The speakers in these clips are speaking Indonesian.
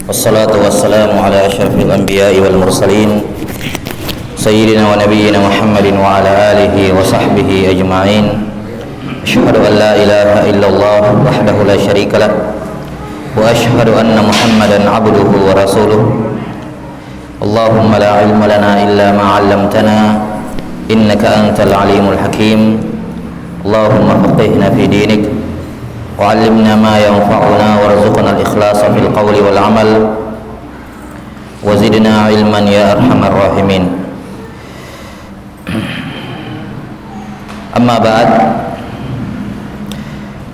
والصلاة والسلام على أشرف الأنبياء والمرسلين سيدنا ونبينا محمد وعلى آله وصحبه أجمعين. أشهد أن لا إله إلا الله وحده لا شريك له وأشهد أن محمدا عبده ورسوله. اللهم لا علم لنا إلا ما علمتنا إنك أنت العليم الحكيم. اللهم فقهنا في دينك وعلمنا ما ينفعنا وارزقنا الإخلاص في القول والعمل وزدنا علما يا أرحم الراحمين. Amma ba'd,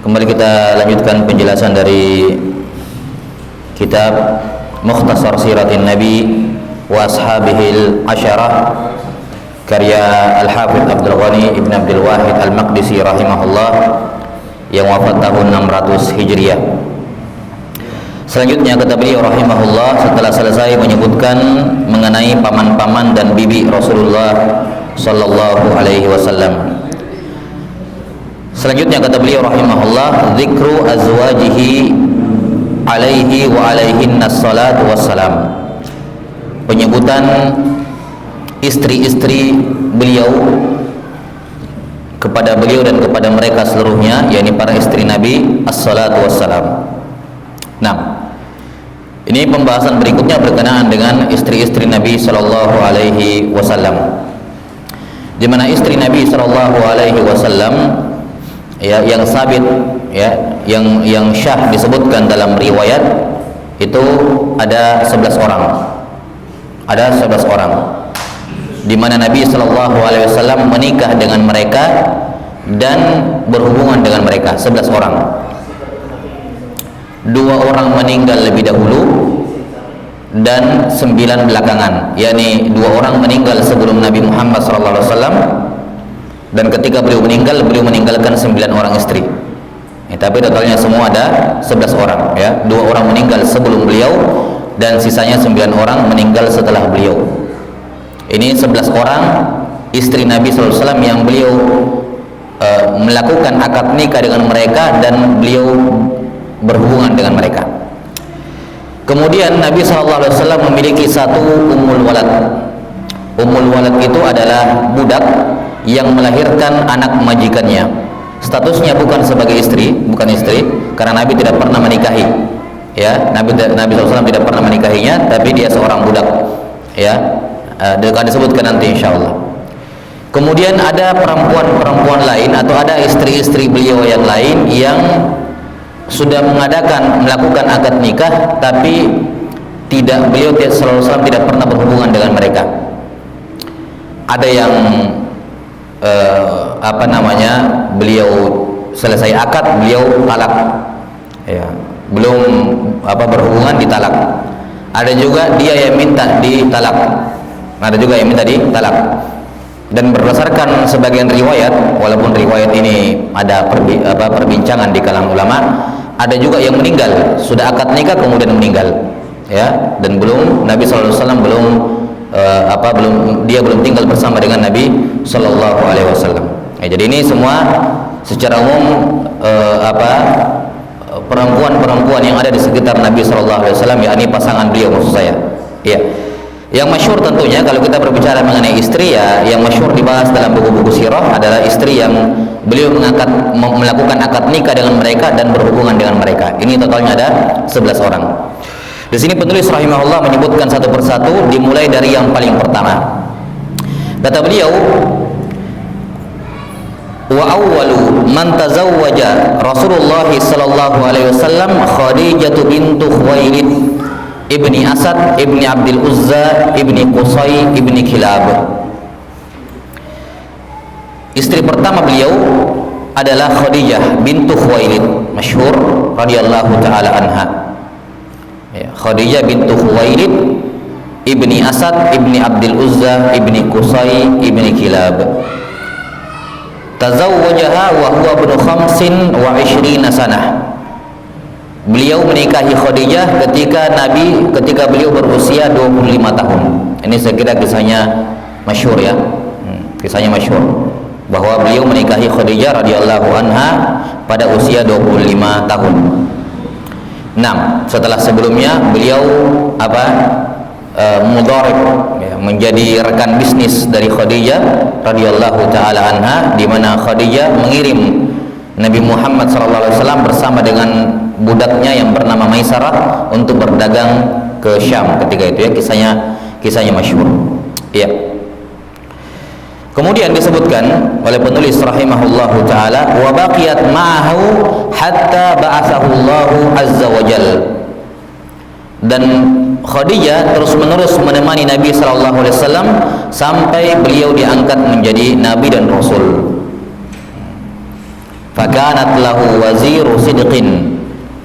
kembali kita lanjutkan penjelasan dari kitab Mukhtasar Siratin Nabi wa Ashabihil Asyarah karya Al-Hafidh Abdul Ghani Ibn Abdul Wahid Al-Maqdisi rahimahullah yang wafat tahun 600 Hijriah. Selanjutnya kata beliau rahimahullah, setelah selesai menyebutkan mengenai paman-paman dan bibi Rasulullah sallallahu alaihi wasallam. Selanjutnya kata beliau rahimahullah, zikru azwajihi alaihi wa alaihinna salatu wassalam. Penyebutan istri-istri beliau kepada beliau dan kepada mereka seluruhnya, yakni para istri Nabi as-salatu wassalam. Nah, ini pembahasan berikutnya berkenaan dengan istri-istri Nabi sallallahu alaihi wasallam. Di mana istri Nabi sallallahu alaihi wasallam ya yang sabit ya, yang syah disebutkan dalam riwayat itu ada 11 orang. Ada 11 orang. Di mana Nabi sallallahu alaihi wasallam menikah dengan mereka dan berhubungan dengan mereka, 11 orang. 2 orang meninggal lebih dahulu dan 9 belakangan, yakni 2 orang meninggal sebelum Nabi Muhammad sallallahu alaihi wasallam, dan ketika beliau meninggalkan 9 orang istri. Tapi totalnya semua ada 11 orang ya. 2 orang meninggal sebelum beliau dan sisanya 9 orang meninggal setelah beliau. Ini 11 orang istri Nabi sallallahu alaihi wasallam yang beliau melakukan akad nikah dengan mereka dan beliau berhubungan dengan mereka. Kemudian Nabi sallallahu alaihi wasallam memiliki satu ummul walad. Ummul walad itu adalah budak yang melahirkan anak majikannya. Statusnya bukan sebagai istri, bukan istri, karena Nabi tidak pernah menikahi. Ya, Nabi sallallahu alaihi wasallam tidak pernah menikahinya, tapi dia seorang budak. Ya, akan disebutkan nanti insyaallah. Kemudian ada perempuan-perempuan lain atau ada istri-istri beliau yang lain yang sudah melakukan akad nikah, tapi beliau sallallahu alaihi wasallam tidak pernah berhubungan dengan mereka. Ada yang beliau selesai akad beliau talak, ya, belum berhubungan ditalak. Ada juga dia yang minta ditalak. Dan berdasarkan sebagian riwayat, walaupun riwayat ini ada perbincangan di kalangan ulama, ada juga yang meninggal, sudah akad nikah kemudian meninggal, ya, dan Nabi sallallahu alaihi wasallam belum tinggal bersama dengan Nabi sallallahu alaihi wasallam. Jadi ini semua secara umum perempuan-perempuan yang ada di sekitar Nabi sallallahu alaihi wasallam, yakni pasangan beliau maksud saya. Ya. Yang masyhur tentunya kalau kita berbicara mengenai istri, ya, yang masyhur dibahas dalam buku-buku sirah adalah istri yang beliau melakukan akad nikah dengan mereka dan berhubungan dengan mereka. Ini totalnya ada 11 orang. Di sini penulis rahimahullah menyebutkan satu persatu, dimulai dari yang paling pertama. Kata beliau, wa awwalu man tazawwaja Rasulullah sallallahu alaihi wasallam Khadijah bintu Khuwailid ibni Asad ibni Abdul Uzza ibni Qusay ibni Kilab. Istri pertama beliau adalah Khadijah bintu Khuwailid, masyhur radhiyallahu taala anha. Ya, Khadijah bintu Khuwailid ibni Asad ibni Abdul Uzza ibni Qusay ibni Kilab. Tazawwajaha wa huwa ibnu 25 sanah. Beliau menikahi Khadijah ketika beliau berusia 25 tahun. Ini saya kira kisahnya masyhur ya. Kisahnya masyhur bahwa beliau menikahi Khadijah radhiyallahu anha pada usia 25 tahun. setelah sebelumnya beliau mudharib, ya, menjadi rekan bisnis dari Khadijah radhiyallahu taala anha, di mana Khadijah mengirim Nabi Muhammad SAW bersama dengan budaknya yang bernama Maisarah untuk berdagang ke Syam ketika itu, ya, kisahnya masyhur. Ya. Kemudian disebutkan oleh penulis rahimahullahu taala, wa baqiyat ma'ahu hatta ba'athahu Allahu azza wa jalla. Dan Khadijah terus-menerus menemani Nabi sallallahu alaihi wasallam sampai beliau diangkat menjadi nabi dan rasul. Fakanat lahu waziru sidqin,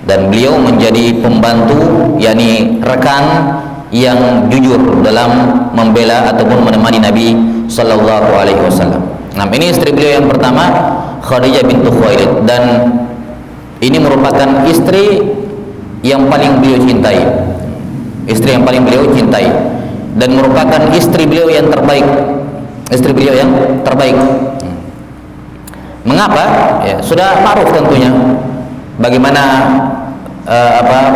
dan beliau menjadi pembantu, yakni rekan yang jujur dalam membela ataupun menemani Nabi sallallahu alaihi wasallam. Ini istri beliau yang pertama, Khadijah bintu Khuwailid, dan ini merupakan istri yang paling beliau cintai. Istri yang paling beliau cintai dan merupakan istri beliau yang terbaik. Istri beliau yang terbaik. Mengapa? Ya, sudah ma'ruf tentunya bagaimana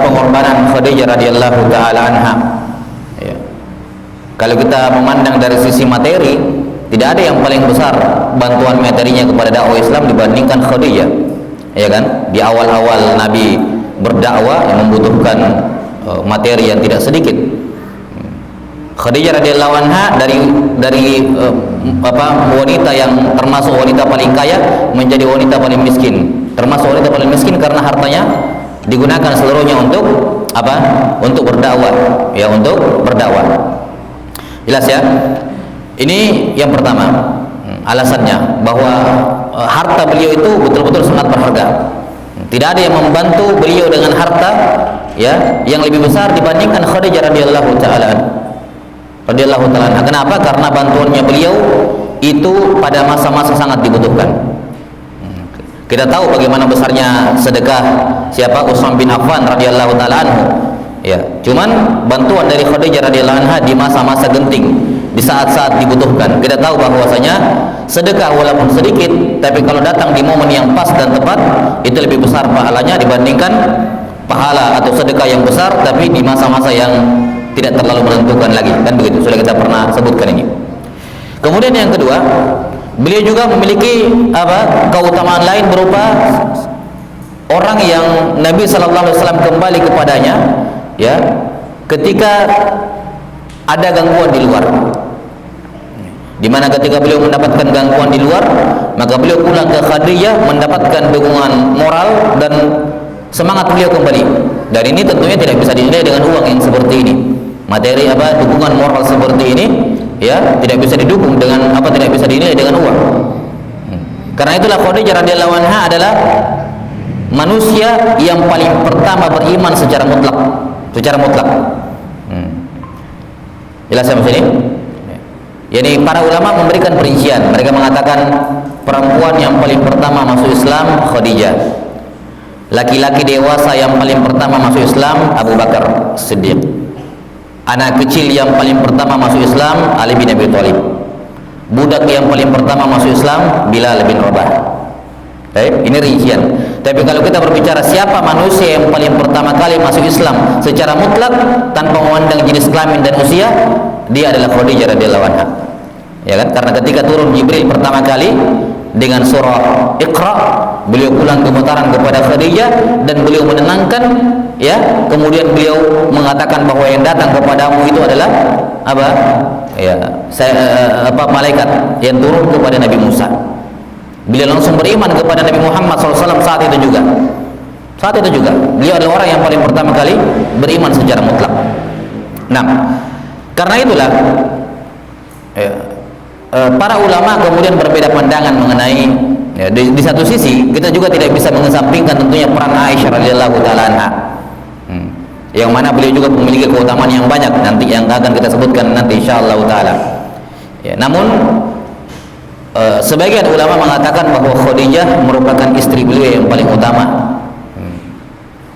pengorbanan Khadijah radhiyallahu taala anha. Ya. Kalau kita memandang dari sisi materi, tidak ada yang paling besar bantuan materinya kepada dakwah Islam dibandingkan Khadijah. Ya kan? Di awal-awal Nabi berdakwah yang membutuhkan materi yang tidak sedikit. Khadijah radhiyallahu anha dari wanita yang termasuk wanita paling kaya menjadi wanita paling miskin. Termasuk wanita paling miskin karena hartanya digunakan seluruhnya untuk Untuk berdakwah, ya, untuk berdakwah. Jelas ya? Ini yang pertama, alasannya bahwa harta beliau itu betul-betul sangat berharga. Tidak ada yang membantu beliau dengan harta, ya, yang lebih besar dibandingkan Khadijah radhiyallahu taala anha. Kenapa? Karena bantuannya beliau itu pada masa-masa sangat dibutuhkan. Kita tahu bagaimana besarnya sedekah siapa? Utsman bin Affan radhiyallahu taala anhu. Ya, cuman bantuan dari Khadijah radhiyallahu anha di masa-masa genting, di saat-saat dibutuhkan. Kita tahu bahwasanya sedekah walaupun sedikit, tapi kalau datang di momen yang pas dan tepat, itu lebih besar pahalanya dibandingkan pahala atau sedekah yang besar tapi di masa-masa yang tidak terlalu menentukan lagi. Kan begitu, sudah kita pernah sebutkan ini. Kemudian yang kedua, beliau juga memiliki keutamaan lain berupa orang yang Nabi sallallahu alaihi wasallam kembali kepadanya, ya, ketika ada gangguan di luar. Di mana ketika beliau mendapatkan gangguan di luar, maka beliau pulang ke Khadijah mendapatkan dukungan moral dan semangat beliau kembali. Dan ini tentunya tidak bisa dinilai dengan uang yang seperti ini. Materi dukungan moral seperti ini, ya, tidak bisa didukung dengan tidak bisa dinilai dengan uang. Karena itulah Khadijah radhiyallahu anha adalah manusia yang paling pertama beriman secara mutlak. Jelas sampai sini? Yani para ulama memberikan perincian. Mereka mengatakan perempuan yang paling pertama masuk Islam Khadijah. Laki-laki dewasa yang paling pertama masuk Islam Abu Bakar Siddiq. Anak kecil yang paling pertama masuk Islam Ali bin Abi Thalib. Budak yang paling pertama masuk Islam Bilal bin Rabah. Baik, ini rincian. Tapi kalau kita berbicara siapa manusia yang paling pertama kali masuk Islam secara mutlak tanpa memandang jenis kelamin dan usia, dia adalah Khadijah radhiyallahu anha. Ya kan? Karena ketika turun Jibril pertama kali dengan surah Iqra, beliau pulang gemetaran kepada Khadijah dan beliau menenangkan, ya. Kemudian beliau mengatakan bahwa yang datang kepadamu itu adalah Ya, malaikat yang turun kepada Nabi Musa. Beliau langsung beriman kepada Nabi Muhammad SAW saat itu juga. Beliau adalah orang yang paling pertama kali beriman secara mutlak. Karena itulah para ulama kemudian berbeda pandangan mengenai, ya, di satu sisi kita juga tidak bisa mengesampingkan tentunya peran Aisyah radhiyallahu taala anha, yang mana beliau juga memiliki keutamaan yang banyak nanti yang akan kita sebutkan nanti insyaallah taala. Ya, namun sebagian ulama mengatakan bahwa Khadijah merupakan istri beliau yang paling utama.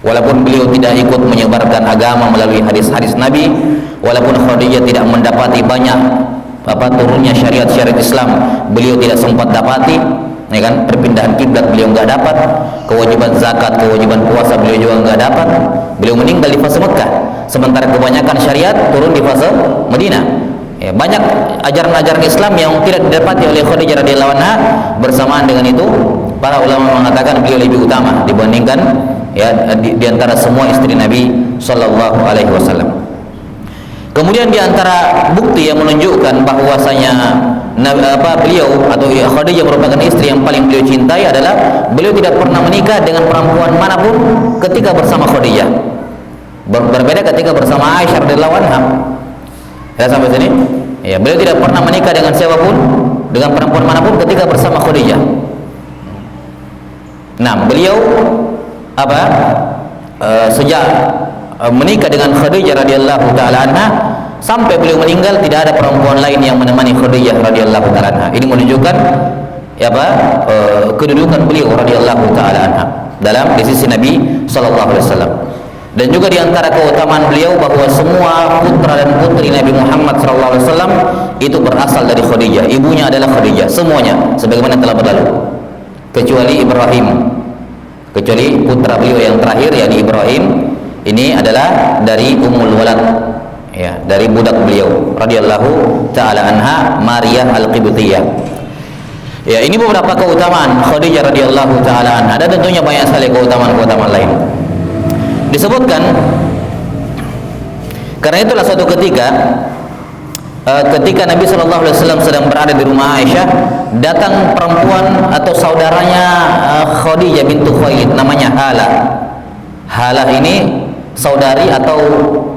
Walaupun beliau tidak ikut menyebarkan agama melalui hadis-hadis Nabi, walaupun Khadijah tidak mendapati banyak turunnya syariat-syariat Islam, beliau tidak sempat dapati, ya kan? Perpindahan kiblat beliau nggak dapat, kewajiban zakat, kewajiban puasa beliau juga nggak dapat. Beliau meninggal di fase Mekah, sementara kebanyakan syariat turun di fase Madinah. Ya, banyak ajaran-ajaran Islam yang tidak didapati oleh Khadijah radhiyallahu anha. Bersamaan dengan itu, para ulama mengatakan beliau lebih utama dibandingkan ya di antara semua istri Nabi sallallahu alaihi wasallam. Kemudian di antara bukti yang menunjukkan bahwasanya beliau atau Khadijah merupakan istri yang paling beliau cintai adalah beliau tidak pernah menikah dengan perempuan manapun ketika bersama Khadijah. Berbeda ketika bersama Aisyah radhiyallahu anha. Ya, sampai sini. Ya, beliau tidak pernah menikah dengan siapapun, dengan perempuan manapun ketika bersama Khadijah. Nah, beliau sejak menikah dengan Khadijah radhiyallahu taala anha sampai beliau meninggal tidak ada perempuan lain yang menemani Khadijah radhiyallahu taala anha. Ini menunjukkan kedudukan beliau radhiyallahu taala anha di sisi Nabi sallallahu alaihi wasallam. Dan juga di antara keutamaan beliau bahwa semua putra dan putri Nabi Muhammad sallallahu alaihi wasallam itu berasal dari Khadijah. Ibunya adalah Khadijah, semuanya sebagaimana telah berlalu. Kecuali Ibrahim. Kecuali putra beliau yang terakhir yakni Ibrahim, ini adalah dari Ummul Walad. Ya, dari budak beliau radhiyallahu taala anha, Maria Al-Qibtiyah. Ya, ini beberapa keutamaan Khadijah radhiyallahu taala anha. Ada tentunya banyak sekali keutamaan-keutamaan lain. Disebutkan karena itulah suatu ketika Nabi sallallahu alaihi wasallam sedang berada di rumah Aisyah, datang perempuan atau saudaranya Khadijah bintu Khuwailid namanya Hala. Hala ini saudari atau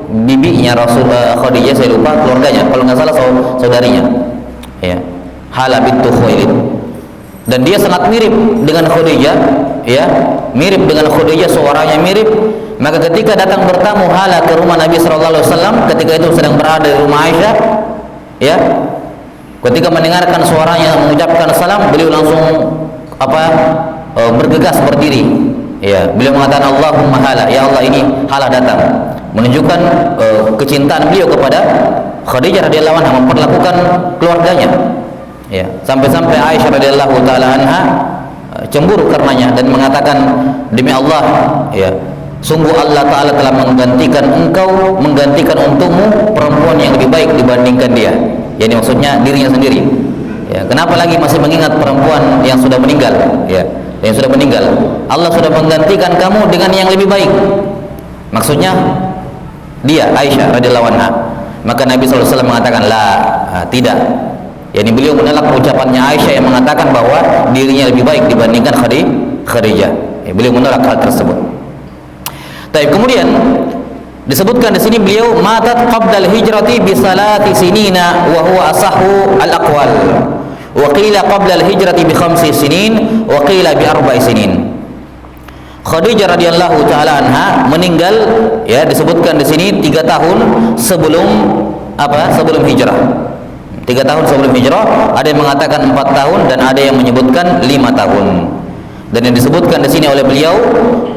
bibinya Rasul Khadijah, saya lupa keluarganya, kalau nggak salah saudarinya. Ya, Hala bintu Khuwailid. Dan dia sangat mirip dengan Khadijah, ya, mirip dengan Khadijah, suaranya mirip. Maka ketika datang bertamu Hala ke rumah Nabi sallallahu alaihi wasallam, ketika itu sedang berada di rumah Aisyah, ya, ketika mendengarkan suaranya mengucapkan salam, beliau langsung bergegas berdiri. Ya, beliau mengatakan Allahumma Hala, ya Allah ini Hala datang, menunjukkan kecintaan beliau kepada Khadijah radhiyallahu anha, memperlakukan keluarganya. Ya, sampai-sampai Aisyah radhiyallahu taala anha cemburu karenanya dan mengatakan, demi Allah, ya, sungguh Allah Ta'ala telah menggantikan untukmu perempuan yang lebih baik dibandingkan dia. Yani maksudnya dirinya sendiri. Ya, kenapa lagi masih mengingat perempuan yang sudah meninggal? Ya, yang sudah meninggal. Allah sudah menggantikan kamu dengan yang lebih baik. Maksudnya dia, Aisyah radhiyallahu anha. Maka Nabi SAW mengatakan, tidak. Yani beliau menolak ucapannya Aisyah yang mengatakan bahwa dirinya lebih baik dibandingkan Khadijah. Ya, beliau menolak hal tersebut. Tapi kemudian disebutkan di sini beliau matat qabla al-hijrati bi salati sinina wa huwa asahhu al-aqwal. Wa qila qabla al-hijrati bi 5 sinin wa qila bi 4 sinin. Khadijah radhiyallahu taala anha meninggal, ya, disebutkan di sini 3 tahun sebelum hijrah. 3 tahun sebelum hijrah, ada yang mengatakan 4 tahun dan ada yang menyebutkan 5 tahun. Dan yang disebutkan di sini oleh beliau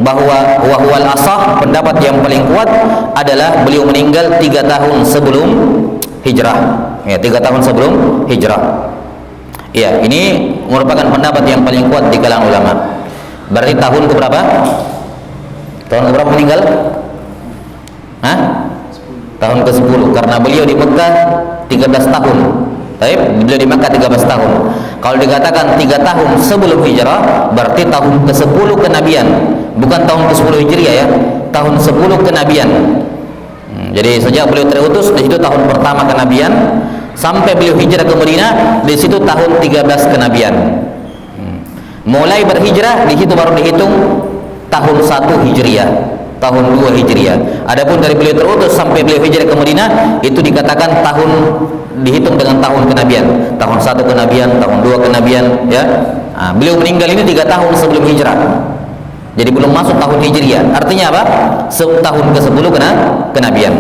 bahwa wahwal asah, pendapat yang paling kuat adalah beliau meninggal 3 tahun sebelum hijrah. Ya, 3 tahun sebelum hijrah. Ya, ini merupakan pendapat yang paling kuat di kalangan ulama. Berarti tahun keberapa? Tahun keberapa meninggal? Tahun ke-10, karena beliau di Mekah 13 tahun. Beliau di Makkah 13 tahun. Kalau dikatakan 3 tahun sebelum hijrah, berarti tahun ke-10 kenabian, bukan tahun ke-10 Hijriah, ya, tahun 10 kenabian. Jadi sejak beliau terutus di situ tahun pertama kenabian, sampai beliau hijrah ke Madinah di situ tahun 13 kenabian. Mulai berhijrah di situ baru dihitung tahun 1 Hijriah, tahun 2 Hijriah. Adapun dari beliau terutus sampai beliau hijrah ke Madinah itu dikatakan tahun, dihitung dengan tahun kenabian, tahun 1 kenabian, tahun 2 kenabian, ya. Beliau meninggal ini 3 tahun sebelum hijrah. Jadi belum masuk tahun Hijriah. Artinya apa? Tahun ke-10 kenabian.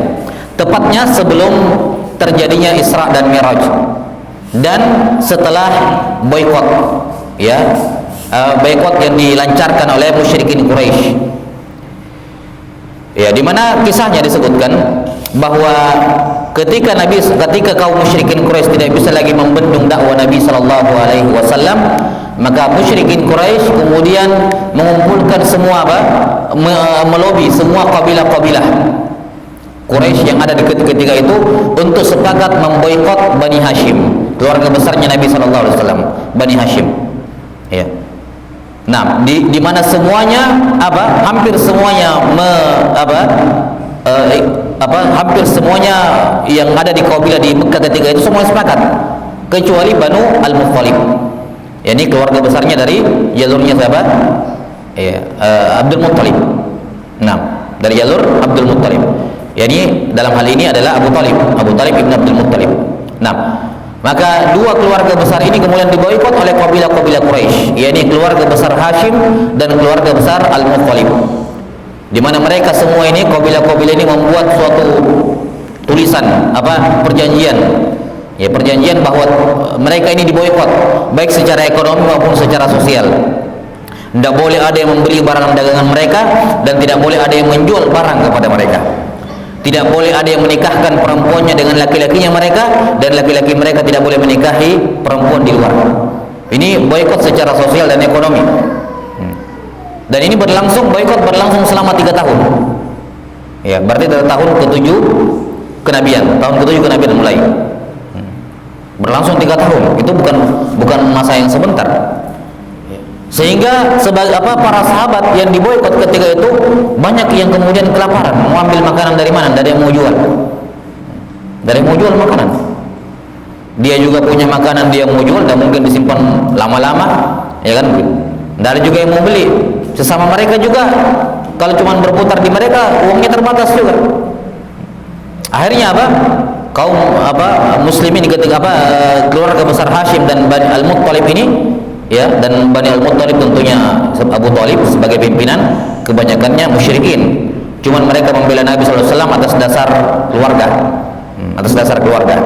Tepatnya sebelum terjadinya Isra dan Mi'raj. Dan setelah boikot, ya, boikot yang dilancarkan oleh musyrikin Quraisy. Ya, di mana kisahnya disebutkan bahwa ketika kaum musyrikin Quraisy tidak bisa lagi membendung dakwah Nabi sallallahu alaihi wasallam, maka musyrikin Quraisy kemudian mengumpulkan semua melobi semua kabilah-kabilah Quraisy yang ada di ketika itu untuk sepakat memboikot Bani Hashim, keluarga besarnya Nabi SAW, Bani Hashim. Ya. Nah, di mana semuanya hampir semuanya hampir semuanya yang ada di kabilah di Mekah ketika itu semua sepakat kecuali Banu Al-Muttalib. Ya, ini keluarga besarnya dari jalurnya siapa? Ya, Abdul Muttalib. Nah, dari jalur Abdul Muttalib. Ya, ini dalam hal ini adalah Abu Talib ibn Abdul Muttalib. Nah, maka dua keluarga besar ini kemudian diboikot oleh kabilah-kabilah Quraisy, yakni keluarga besar Hashim dan keluarga besar Al-Muttalib. Di mana mereka semua ini kabilah-kabilah ini membuat suatu tulisan perjanjian. Ya, perjanjian bahwa mereka ini diboikot baik secara ekonomi maupun secara sosial. Tidak boleh ada yang membeli barang dagangan mereka dan tidak boleh ada yang menjual barang kepada mereka. Tidak boleh ada yang menikahkan perempuannya dengan laki-lakinya mereka, dan laki-laki mereka tidak boleh menikahi perempuan di luar. Ini boikot secara sosial dan ekonomi. Dan ini boikot berlangsung selama 3 tahun. Ya, berarti dari tahun ke-7 kenabian, tahun ke-7 kenabian mulai. Berlangsung 3 tahun. Itu bukan masa yang sebentar. Sehingga para sahabat yang diboikot ketika itu banyak yang kemudian kelaparan, mau ambil makanan dari mana? Dari yang mau jual. Dari yang mau jual makanan. Dia juga punya makanan dia mau jual dan mungkin disimpan lama-lama, ya kan? Dari juga yang mau beli. Sesama mereka juga kalau cuma berputar di mereka uangnya terbatas juga. Akhirnya kaum muslimin ketika keluarga besar Hashim dan Bani Al-Muttalib ini, ya, dan Bani Al-Muttalib tentunya Abu Talib sebagai pimpinan, kebanyakannya musyrikin. Cuman mereka membela Nabi SAW atas dasar keluarga.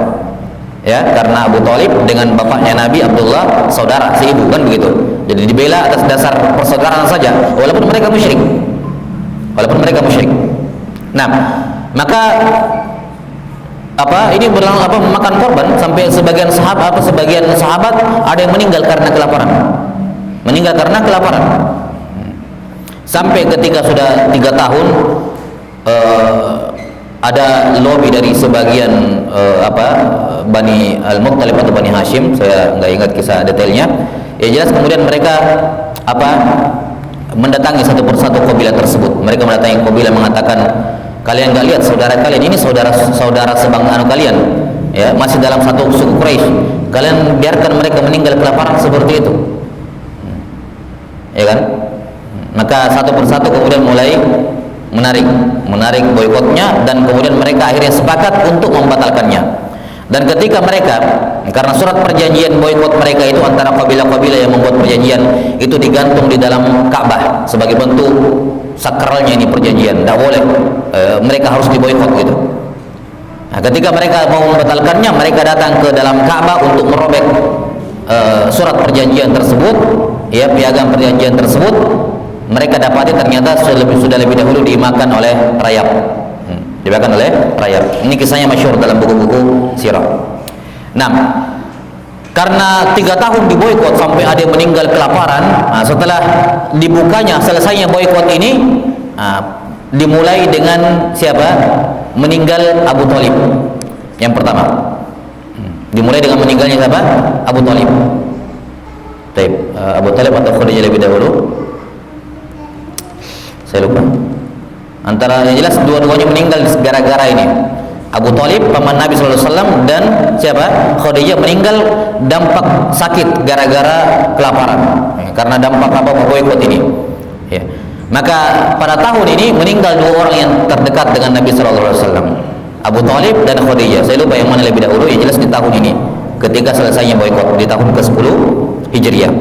Ya, karena Abu Talib dengan bapaknya Nabi Abdullah saudara seibu, kan begitu. Jadi dibela atas dasar persaudaraan saja, walaupun mereka musyrik. Nah, maka ini memakan korban sampai sebagian sahabat ada yang meninggal karena kelaparan. Sampai ketika sudah 3 tahun ada lobby dari sebagian Bani Al-Muttalib atau Bani Hashim, saya nggak ingat kisah detailnya. Ya, jelas kemudian mereka mendatangi satu persatu kabilah tersebut. Mereka mendatangi kabilah mengatakan, kalian nggak lihat saudara kalian ini saudara sebangsa kalian, ya, masih dalam satu suku Quraisy. Kalian biarkan mereka meninggal kelaparan seperti itu, ya kan? Maka satu persatu kemudian mulai menarik boikotnya, dan kemudian mereka akhirnya sepakat untuk membatalkannya. Dan ketika mereka, karena surat perjanjian boikot mereka itu antara kabilah-kabilah yang membuat perjanjian itu digantung di dalam Ka'bah sebagai bentuk sakralnya ini perjanjian, tidak boleh mereka harus diboikot gitu. Nah, ketika mereka mau membatalkannya, mereka datang ke dalam Ka'bah untuk merobek surat perjanjian tersebut, ya, piagam perjanjian tersebut. Mereka dapati ternyata sudah lebih dahulu dimakan oleh rayap. Dimakan oleh rayap. Ini kisahnya masyhur dalam buku-buku sirah. Nah, karena 3 tahun diboikot sampai ada yang meninggal kelaparan, setelah dibukanya selesainya boikot ini, dimulai dengan siapa? Meninggal Abu Talib yang pertama. Dimulai dengan meninggalnya siapa? Abu Talib. Abu Talib atau Khadijah lebih dahulu? Saya lupa. Antara yang jelas dua-duanya meninggal gara-gara ini. Abu Talib paman Nabi SAW dan siapa? Khadijah meninggal dampak sakit gara-gara kelaparan, karena dampak boikot ini. Ya. Maka pada tahun ini meninggal 2 orang yang terdekat dengan Nabi SAW, Abu Talib dan Khadijah. Saya lupa yang mana lebih dahulu. Yang jelas di tahun ini, ketika selesainya boikot di tahun ke-10 Hijriah.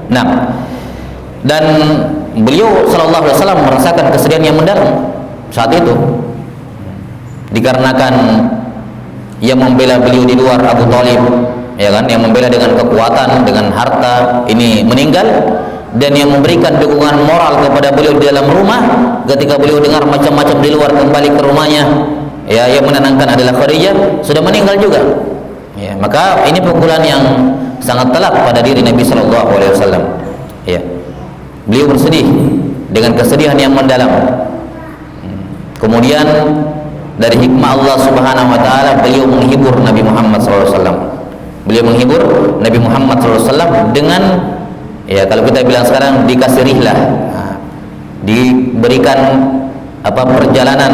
Nah, dan beliau sallallahu alaihi wasallam merasakan kesedihan yang mendalam saat itu, dikarenakan yang membela beliau di luar Abu Talib, ya kan, yang membela dengan kekuatan, dengan harta ini meninggal, dan yang memberikan dukungan moral kepada beliau di dalam rumah ketika beliau dengar macam-macam di luar kembali ke rumahnya, ya, yang menenangkan adalah Khadijah sudah meninggal juga. Ya, maka ini pukulan yang sangat telak pada diri Nabi sallallahu alaihi wasallam. Ya. Beliau bersedih dengan kesedihan yang mendalam. Kemudian dari hikmah Allah Subhanahu wa taala beliau menghibur Nabi Muhammad sallallahu alaihi wasallam. Beliau menghibur Nabi Muhammad sallallahu alaihi wasallam dengan, ya kalau kita bilang sekarang, dikasih rihlah, diberikan perjalanan,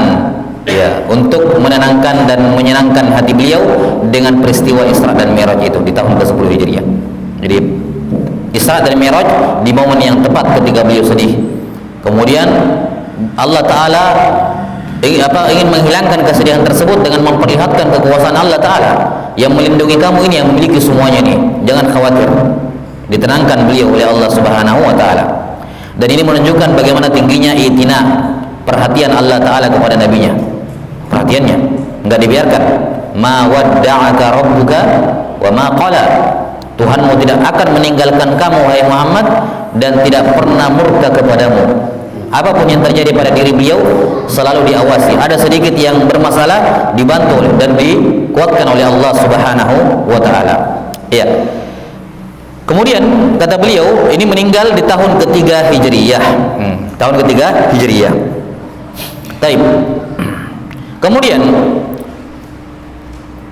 ya, untuk menenangkan dan menyenangkan hati beliau dengan peristiwa Isra dan Mi'raj itu di tahun ke-10 Hijriah. Jadi Isra dan Mi'raj di momen yang tepat ketika beliau sedih. Kemudian Allah Ta'ala ingin menghilangkan kesedihan tersebut dengan memperlihatkan kekuasaan Allah Ta'ala yang melindungi kamu ini, yang memiliki semuanya ini. Jangan khawatir. Ditenangkan beliau oleh Allah Subhanahu wa Ta'ala. Dan ini menunjukkan bagaimana tingginya i'tina, perhatian Allah Ta'ala kepada nabinya. Perhatiannya enggak dibiarkan. Ma wadda'aka rabbuka wa ma qala. Tuhanmu tidak akan meninggalkan kamu wahai Muhammad dan tidak pernah murka kepadamu. Apapun yang terjadi pada diri beliau selalu diawasi. Ada sedikit yang bermasalah, dibantu dan dikuatkan oleh Allah Subhanahu wa Ta'ala. Ya. Kemudian kata beliau, ini meninggal di tahun ketiga Hijriyah. Tahun ketiga Hijriyah. Taib. Kemudian,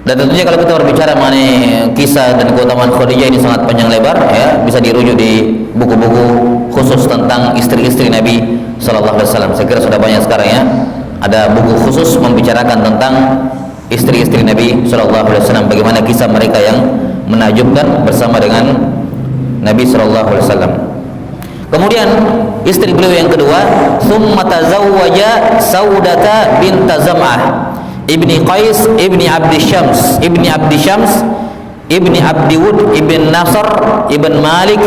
dan tentunya kalau kita berbicara mengenai kisah dan keutamaan Khadijah ini sangat panjang lebar, ya, bisa dirujuk di buku-buku khusus tentang istri-istri Nabi Sallallahu Alaihi Wasallam. Saya kira sudah banyak sekarang, ya, ada buku khusus membicarakan tentang istri-istri Nabi Sallallahu Alaihi Wasallam, bagaimana kisah mereka yang menakjubkan bersama dengan Nabi Sallallahu Alaihi Wasallam. Kemudian istri beliau yang kedua, thumma tazawwaja Saudata bint Zam'ah ibni Qais ibni Abdi Syams ibni Abdi Wud ibn Nasr ibn Malik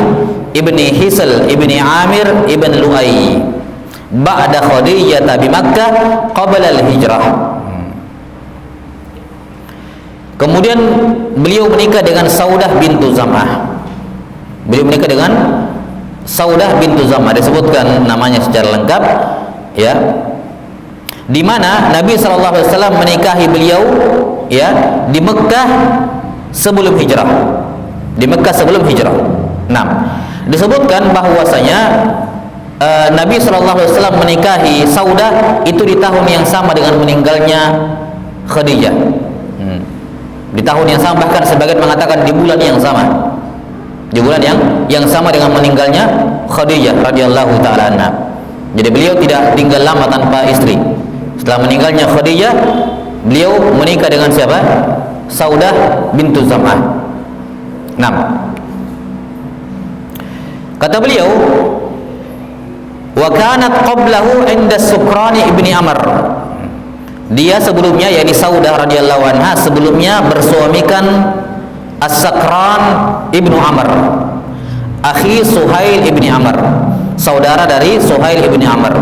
ibni Hisl ibni Amir ibn Lu'ay ba'da Khadijah bi Makkah qabla al-hijrah. Kemudian beliau menikah dengan Saudah bintu Zam'ah. Beliau menikah dengan Saudah bintu Zam'ah, disebutkan namanya secara lengkap, ya, di mana Nabi Sallallahu Alaihi Wasallam menikahi beliau, ya, di Mekah sebelum hijrah. Di Mekah sebelum hijrah. Nah, disebutkan bahwasanya Nabi Sallallahu Alaihi Wasallam menikahi Saudah itu di tahun yang sama dengan meninggalnya Khadijah. Di tahun yang sama, bahkan sebagian mengatakan di bulan yang sama. Di bulan yang sama dengan meninggalnya Khadijah radhiyallahu taala anha. Jadi beliau tidak tinggal lama tanpa istri. Setelah meninggalnya Khadijah, beliau menikah dengan siapa? Saudah bintu Zam'ah. Nah, kata beliau, wa kanat qablahu 'inda Sukrani ibni Amr. Dia sebelumnya, yakni Saudah radhiyallahu anha, sebelumnya bersuamikan As-Sakran ibnu Amr, akhi Suhail ibni Amr, saudara dari Suhail ibni Amr.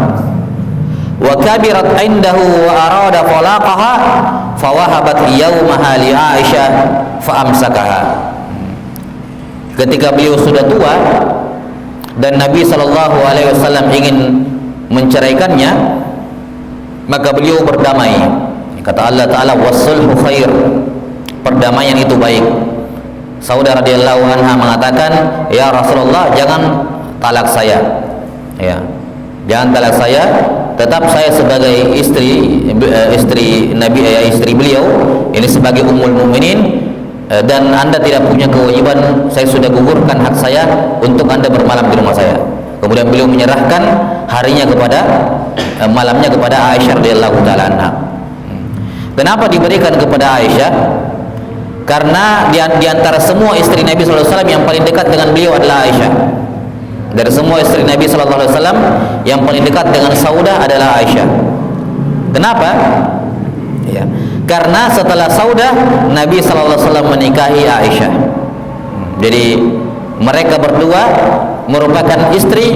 Wa kabirat indahu wa arada talaqaha fawahabat yawmaha li Aisyah fa amsakaha. Ketika beliau sudah tua dan Nabi Sallallahu Alaihi Wasallam ingin menceraikannya, maka beliau berdamai. Kata Allah Ta'ala, wassulhu khair, perdamaian itu baik. Saudah radhiyallahu anha mengatakan, ya Rasulullah, jangan talak saya, ya, jangan talak saya, tetap saya sebagai istri Nabi, istri beliau ini sebagai ummul mukminin, dan anda tidak punya kewajiban, saya sudah gugurkan hak saya untuk anda bermalam di rumah saya. Kemudian beliau menyerahkan harinya kepada malamnya kepada Aisyah radhiyallahu taala anha. Kenapa diberikan kepada Aisyah? Karena di antara semua istri Nabi Sallallahu Alaihi Wasallam yang paling dekat dengan beliau adalah Aisyah. Dari semua istri Nabi Sallallahu Alaihi Wasallam yang paling dekat dengan Saudah adalah Aisyah. Kenapa? Ya, karena setelah Saudah Nabi Sallallahu Alaihi Wasallam menikahi Aisyah. Jadi mereka berdua merupakan istri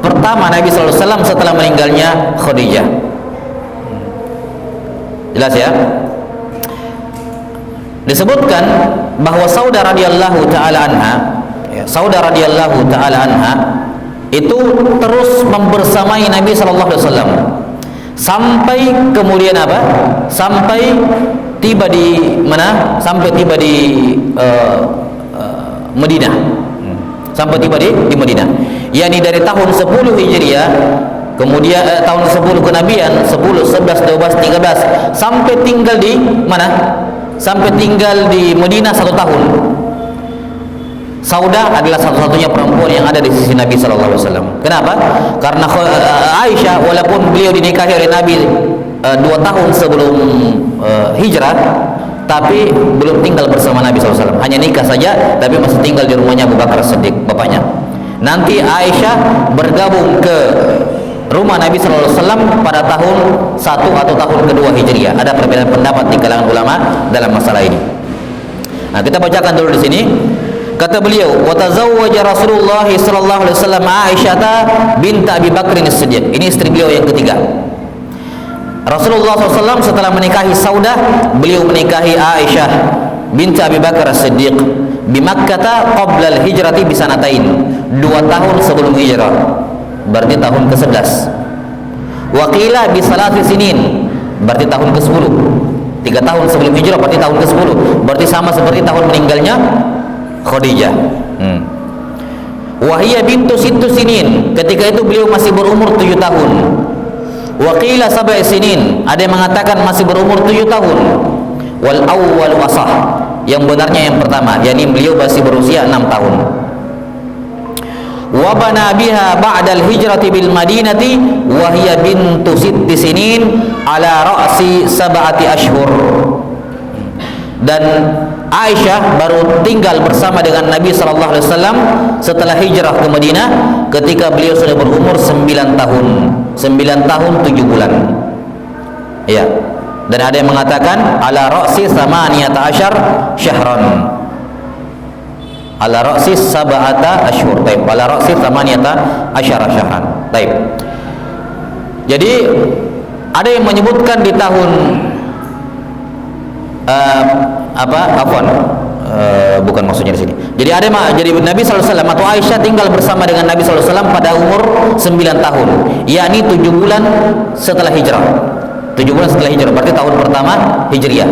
pertama Nabi Sallallahu Alaihi Wasallam setelah meninggalnya Khadijah. Jelas ya? Disebutkan bahwa Saudah radhiyallahu taala anha, ya, Saudah radhiyallahu taala anha itu terus membersamai Nabi Sallallahu Alaihi Wasallam sampai kemudian apa? Sampai tiba di mana? Sampai tiba di Madinah. Sampai tiba di Madinah. Yani dari tahun 10 Hijriah, kemudian tahun 10 kenabian, 10, 11, 12, 13, sampai tinggal di mana? Sampai tinggal di Madinah 1 tahun. Saudah adalah satu-satunya perempuan yang ada di sisi Nabi sallallahu alaihi wasallam. Kenapa? Karena Aisyah walaupun beliau dinikahi oleh Nabi 2 tahun sebelum hijrah, tapi belum tinggal bersama Nabi sallallahu alaihi wasallam. Hanya nikah saja, tapi masih tinggal di rumahnya Abu Bakar Siddiq, bapaknya. Nanti Aisyah bergabung ke rumah Nabi sallallahu alaihi wasallam pada tahun 1 atau tahun kedua Hijriah. Ada perbedaan pendapat di kalangan ulama dalam masalah ini. Nah, kita bacakan dulu di sini. Kata beliau, wa tazawwaja Rasulullah sallallahu alaihi wasallam Aisyah bint Abi Bakr as-Siddiq. Ini istri beliau yang ketiga. Rasulullah SAW setelah menikahi Saudah, beliau menikahi Aisyah binti Abi Bakar as-Siddiq di Makkah qabla al-hijrati bisanatain, 2 tahun sebelum hijrah, berarti tahun ke-11. Wa qila bi salati sinin, berarti tahun ke-10. 3 tahun sebelum hijrah berarti tahun ke-10, berarti sama seperti tahun meninggalnya Khadijah. Wa hiya bintu 6 sinin, ketika itu beliau masih berumur 7 tahun. Wa qila 7 sinin, ada yang mengatakan masih berumur 7 tahun. Wal awwal wasah, yang benarnya yang pertama, yakni beliau masih berusia 6 tahun. Wa bana biha ba'da al-hijrati bil Madinati wa hiya bintu 6 sinin ala ra'si 7 ashhur. Dan Aisyah baru tinggal bersama dengan Nabi sallallahu alaihi wasallam setelah hijrah ke Madinah ketika beliau sudah berumur 9 tahun. 9 tahun 7 bulan. Ya. Dan ada yang mengatakan ala ra'si 18 syahran. Ala ra'si 7 ashhur. Baik, ala ra'si 18 syahran. Baik. Jadi ada yang menyebutkan di tahun bukan maksudnya di sini. Jadi ada jadi Nabi sallallahu alaihi wasallam atau Aisyah tinggal bersama dengan Nabi sallallahu alaihi wasallam pada umur 9 tahun, yakni 7 bulan setelah hijrah. 7 bulan setelah hijrah berarti tahun pertama Hijriah.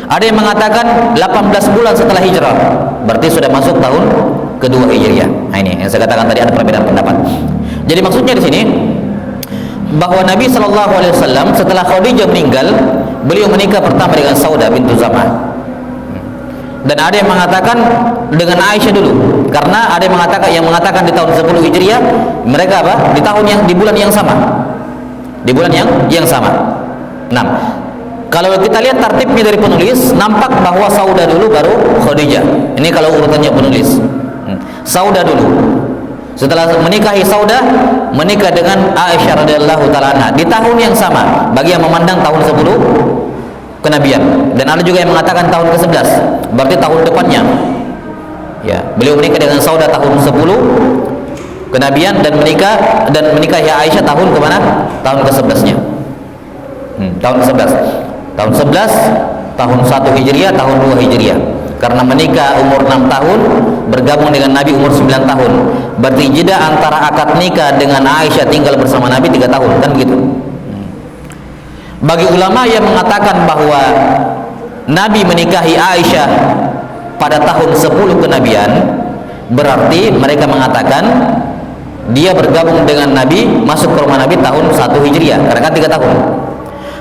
Ada yang mengatakan 18 bulan setelah hijrah, berarti sudah masuk tahun kedua Hijriah. Nah, ini yang saya katakan tadi ada perbedaan pendapat. Jadi maksudnya di sini bahwa Nabi sallallahu alaihi wasallam setelah Khadijah meninggal, beliau menikah pertama dengan Saudah bintu Zam'ah. Dan ada yang mengatakan dengan Aisyah dulu, karena ada yang mengatakan di tahun 10 Hijriah, mereka di bulan yang sama. Di bulan yang sama. Nah, kalau kita lihat tertibnya dari penulis, nampak bahwa Saudah dulu baru Khadijah. Ini kalau urutannya penulis. Saudah dulu. Setelah menikahi Saudah, menikah dengan Aisyah radhiyallahu taala anha di tahun yang sama, bagi yang memandang tahun 10 kenabian. Dan ada juga yang mengatakan tahun ke-11, berarti tahun depannya. Ya, beliau menikah dengan Saudah tahun 10 kenabian dan menikahi Aisyah tahun ke mana? Tahun ke-11-nya. Tahun ke-11. Tahun 11, tahun 1 Hijriah, tahun 2 Hijriah. Karena menikah umur 6 tahun, bergabung dengan Nabi umur 9 tahun. Berarti jeda antara akad nikah dengan Aisyah tinggal bersama Nabi 3 tahun, kan begitu. Bagi ulama yang mengatakan bahwa Nabi menikahi Aisyah pada tahun 10 kenabian, berarti mereka mengatakan dia bergabung dengan Nabi, masuk ke rumah Nabi tahun 1 Hijriah, karena kan 3 tahun.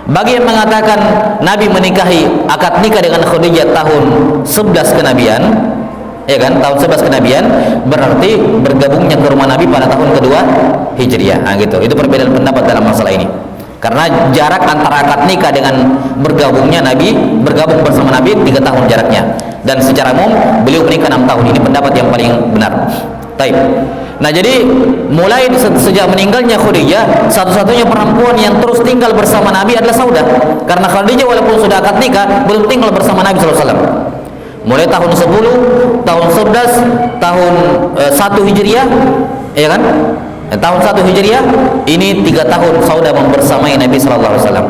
Bagi yang mengatakan Nabi menikahi akad nikah dengan Khadijah tahun 11 kenabian, ya kan, tahun 11 kenabian, berarti bergabungnya ke rumah Nabi pada tahun kedua Hijriah. Nah, gitu. Itu perbedaan pendapat dalam masalah ini. Karena jarak antara akad nikah dengan bergabungnya Nabi, bergabung bersama Nabi 3 tahun jaraknya. Dan secara umum beliau menikah 6 tahun. Ini pendapat yang paling benar. Taib. Nah, jadi mulai sejak meninggalnya Khadijah, satu-satunya perempuan yang terus tinggal bersama Nabi adalah Saudah. Karena Khadijah walaupun sudah akad nikah, belum tinggal bersama Nabi SAW. Mulai tahun 10, tahun 11, tahun 1 Hijriah, ya kan? Tahun 1 Hijriah, ini 3 tahun Saudah membersamai Nabi SAW.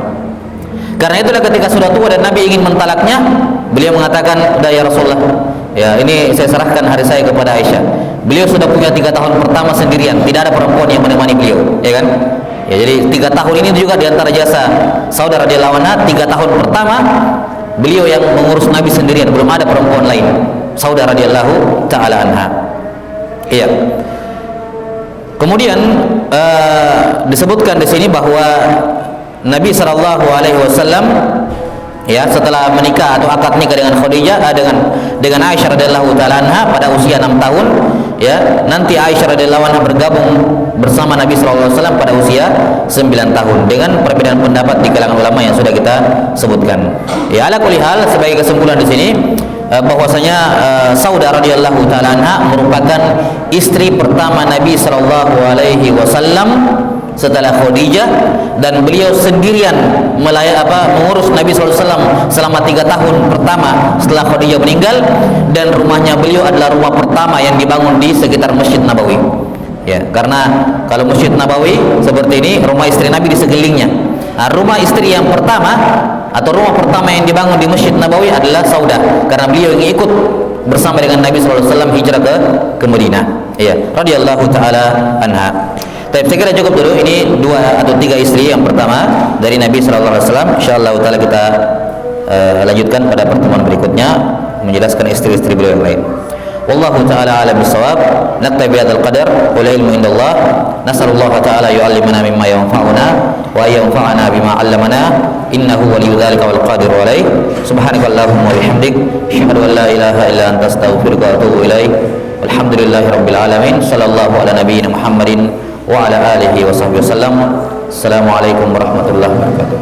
Karena itulah ketika sudah tua dan Nabi ingin mentalaknya, beliau mengatakan, "Udah ya Rasulullah, ya ini saya serahkan hari saya kepada Aisyah." Beliau sudah punya 3 tahun pertama sendirian, tidak ada perempuan yang menemani beliau, ya kan? Ya, jadi 3 tahun ini juga diantara jasa Saudah radhiyallahu anha. 3 tahun pertama beliau yang mengurus Nabi sendirian, belum ada perempuan lain. Saudah radhiyallahu taala anha. Iya. Kemudian disebutkan di sini bahwa Nabi sallallahu alaihi wasallam ya setelah menikah atau akad nikah dengan Khadijah dengan Aisyah radhiyallahu taala anha pada usia 6 tahun ya, nanti Aisyah radhiyallahu anha bergabung bersama Nabi sallallahu alaihi wasallam pada usia 9 tahun dengan perbedaan pendapat di kalangan ulama yang sudah kita sebutkan. Ya, ala kulli hal, sebagai kesimpulan di sini bahwasanya Saudah radhiyallahu taala anha merupakan istri pertama Nabi sallallahu alaihi wasallam setelah Khadijah, dan beliau sendirian mengurus Nabi sallallahu alaihi wasallam selama 3 tahun pertama setelah Khadijah meninggal, dan rumahnya beliau adalah rumah pertama yang dibangun di sekitar Masjid Nabawi. Ya, karena kalau Masjid Nabawi seperti ini, rumah istri Nabi di sekelilingnya. Nah, rumah istri yang pertama atau rumah pertama yang dibangun di Masjid Nabawi adalah Saudah, karena beliau yang ikut bersama dengan Nabi sallallahu alaihi wasallam hijrah ke Madinah. Ya, radhiyallahu taala anha. Tapi saya kira cukup dulu, ini 2 atau 3 istri yang pertama dari Nabi sallallahu alaihi wasallam. Insyaallah taala kita lanjutkan pada pertemuan berikutnya menjelaskan istri-istri beliau yang lain. Wallahu taala a'lam bissawab. Naktabi hadzal qadar wal ilmu indallah. Nasallallahu taala yu'allimana mimma yanfa'una wa yanfa'ana bima 'allamana. Innahu waliyyu dzalika wal qadiru alaih. Subhanakallahumma wa bihamdik, asyhadu an la ilaha illa anta, astaghfiruka wa atubu ilaik. Walhamdulillahirabbil alamin. Sallallahu ala nabiyyina Muhammadin wa ala alihi wa sahbihi wasallam. Assalamualaikum warahmatullahi wabarakatuh.